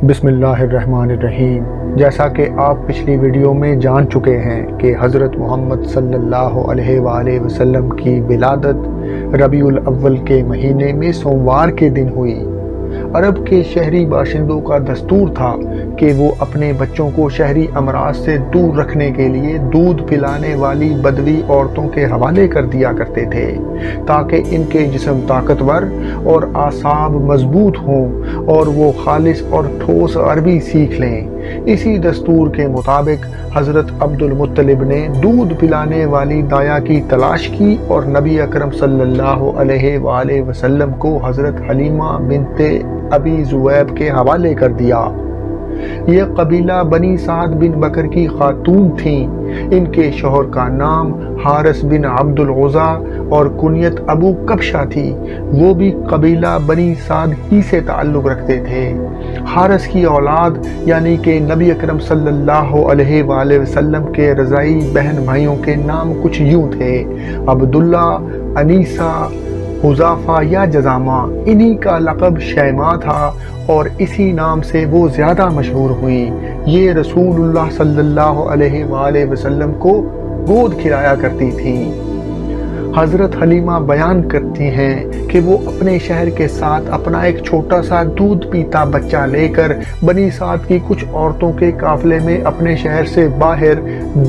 بسم اللہ الرحمن الرحیم۔ جیسا کہ آپ پچھلی ویڈیو میں جان چکے ہیں کہ حضرت محمد صلی اللہ علیہ وآلہ وسلم کی ولادت ربیع الاول کے مہینے میں سوموار کے دن ہوئی۔ عرب کے شہری باشندوں کا دستور تھا کہ وہ اپنے بچوں کو شہری امراض سے دور رکھنے کے لیے دودھ پلانے والی بدوی عورتوں کے حوالے کر دیا کرتے تھے تاکہ ان کے جسم طاقتور اور اعصاب مضبوط ہوں اور وہ خالص اور ٹھوس عربی سیکھ لیں۔ اسی دستور کے مطابق حضرت عبد المطلب نے دودھ پلانے والی دایا کی تلاش کی اور نبی اکرم صلی اللہ علیہ وآلہ وسلم کو حضرت حلیمہ بنت ابی ذؤیب کے حوالے کر دیا۔ یہ قبیلہ بنی سعد بن بکر کی خاتون تھیں۔ ان کے شوہر کا نام حارث بن عبد العزا اور کنیت ابو کبشہ تھی۔ وہ بھی قبیلہ بنی سعد ہی سے تعلق رکھتے تھے۔ حارث کی اولاد یعنی کہ نبی اکرم صلی اللہ علیہ وآلہ وسلم کے رضاعی بہن بھائیوں کے نام کچھ یوں تھے: عبداللہ، انیسہ، حذافہ یا جذامہ۔ انہی کا لقب شیماء تھا اور اسی نام سے وہ زیادہ مشہور ہوئی۔ یہ رسول اللہ صلی اللہ علیہ وآلہ وسلم کو گود کھلایا کرتی تھیں۔ حضرت حلیمہ بیان کرتی ہیں کہ وہ اپنے شہر کے ساتھ اپنا ایک چھوٹا سا دودھ پیتا بچہ لے کر بنی سعد کی کچھ عورتوں کے قافلے میں اپنے شہر سے باہر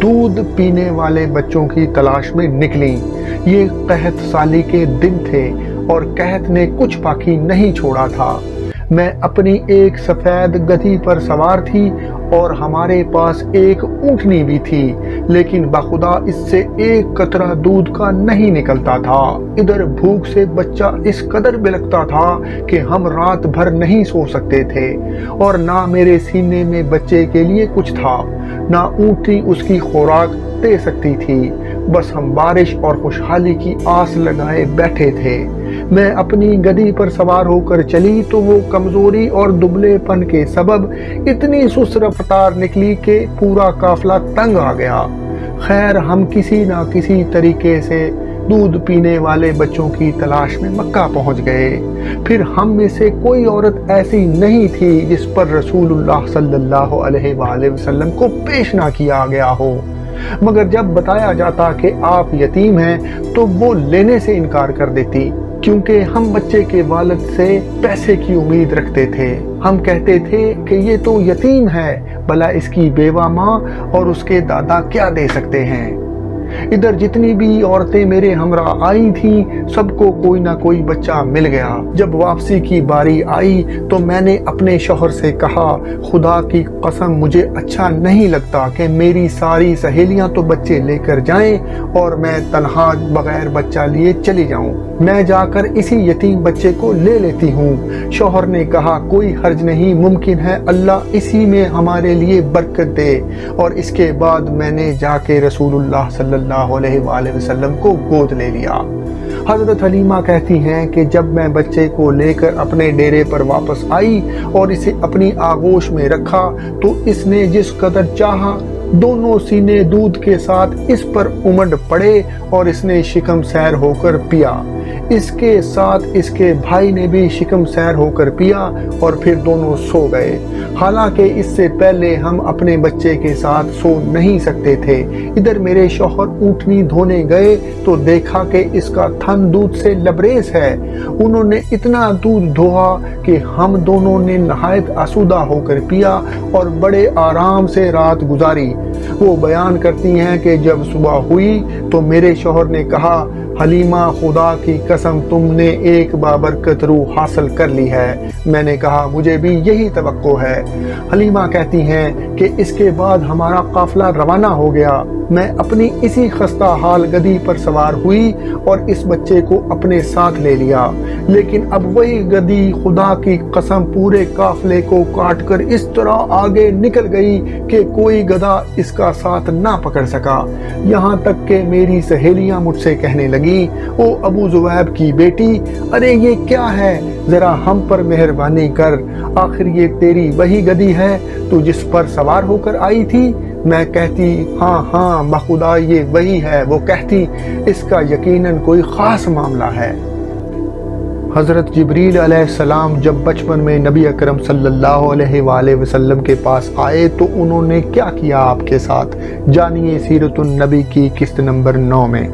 دودھ پینے والے بچوں کی تلاش میں نکلیں۔ یہ قحط سالی کے دن تھے اور قحط نے کچھ باقی نہیں چھوڑا تھا۔ میں اپنی ایک سفید گدھی پر سوار تھی اور ہمارے پاس ایک اونٹنی بھی تھی، لیکن بخدا اس سے ایک قطرہ دودھ کا نہیں نکلتا تھا۔ ادھر بھوک سے بچہ اس قدر بلکتا تھا کہ ہم رات بھر نہیں سو سکتے تھے اور نہ میرے سینے میں بچے کے لیے کچھ تھا، نہ اونٹنی اس کی خوراک دے سکتی تھی۔ بس ہم بارش اور خوشحالی کی آس لگائے بیٹھے تھے۔ میں اپنی گدھی پر سوار ہو کر چلی تو وہ کمزوری اور دبلے پن کے سبب اتنی سست رفتار نکلی کہ پورا قافلہ تنگ آ گیا۔ خیر ہم کسی نہ کسی طریقے سے دودھ پینے والے بچوں کی تلاش میں مکہ پہنچ گئے۔ پھر ہم میں سے کوئی عورت ایسی نہیں تھی جس پر رسول اللہ صلی اللہ علیہ وآلہ وسلم کو پیش نہ کیا گیا ہو، مگر جب بتایا جاتا کہ آپ یتیم ہیں تو وہ لینے سے انکار کر دیتی، کیونکہ ہم بچے کے والد سے پیسے کی امید رکھتے تھے۔ ہم کہتے تھے کہ یہ تو یتیم ہے، بھلا اس کی بیوہ ماں اور اس کے دادا کیا دے سکتے ہیں۔ ادھر جتنی بھی عورتیں میرے ہمراہ آئی تھیں سب کو کوئی نہ کوئی بچہ مل گیا۔ جب واپسی کی باری آئی تو میں نے اپنے شوہر سے کہا، خدا کی قسم مجھے اچھا نہیں لگتا کہ میری ساری سہیلیاں تو بچے لے کر جائیں اور میں تنہا بغیر بچہ لیے چلی جاؤں۔ میں جا کر اسی یتیم بچے کو لے لیتی ہوں۔ شوہر نے کہا، کوئی حرج نہیں، ممکن ہے اللہ اسی میں ہمارے لیے برکت دے۔ اور اس کے بعد میں نے جا کے رسول اللہ صلی اللہ علیہ وآلہ وسلم کو گود لے لیا۔ حضرت حلیمہ کہتی ہیں کہ جب میں بچے کو لے کر اپنے ڈیرے پر واپس آئی اور اسے اپنی آغوش میں رکھا تو اس نے جس قدر چاہا دونوں سینے دودھ کے ساتھ اس پر امڈ پڑے اور اس نے شکم سیر ہو کر پیا۔ اس کے ساتھ اس کے بھائی نے بھی شکم سیر ہو کر پیا اور پھر دونوں سو گئے۔ حالانکہ اس سے پہلے ہم اپنے بچے کے ساتھ سو نہیں سکتے تھے۔ ادھر میرے شوہر اونٹنی دھونے گئے تو دیکھا کہ اس کا تھن دودھ سے لبریز ہے۔ انہوں نے اتنا دودھ دھوہا کہ ہم دونوں نے نہایت آسودہ ہو کر پیا اور بڑے آرام سے رات گزاری۔ وہ بیان کرتی ہیں کہ جب صبح ہوئی تو میرے شوہر نے کہا، حلیمہ خدا کی قسم تم نے ایک بابرکت روح حاصل کر لی ہے۔ میں نے کہا مجھے بھی یہی توقع ہے۔ حلیمہ کہتی ہیں کہ اس کے بعد ہمارا قافلہ روانہ ہو گیا۔ میں اپنی اسی خستہ حال گدھی پر سوار ہوئی اور اس بچے کو اپنے ساتھ لے لیا، لیکن اب وہی گدھی خدا کی قسم پورے قافلے کو کاٹ کر اس طرح آگے نکل گئی کہ کوئی گدھا اس کا ساتھ نہ پکڑ سکا۔ یہاں تک کہ میری سہیلیاں مجھ سے کہنے لگی، او ابو ذؤیب کی بیٹی، ارے یہ کیا ہے، ذرا ہم پر مہربانی کر، آخر یہ تیری وہی گدھی ہے تو جس پر سوار ہو کر آئی تھی؟ میں کہتی، ہاں ہاں بخدا یہ وہی ہے۔ وہ کہتی، اس کا یقیناً کوئی خاص معاملہ ہے۔ حضرت جبریل علیہ السلام جب بچپن میں نبی اکرم صلی اللہ علیہ وآلہ وسلم کے پاس آئے تو انہوں نے کیا کیا آپ کے ساتھ، جانیے سیرت النبی کی قسط نمبر 9 میں۔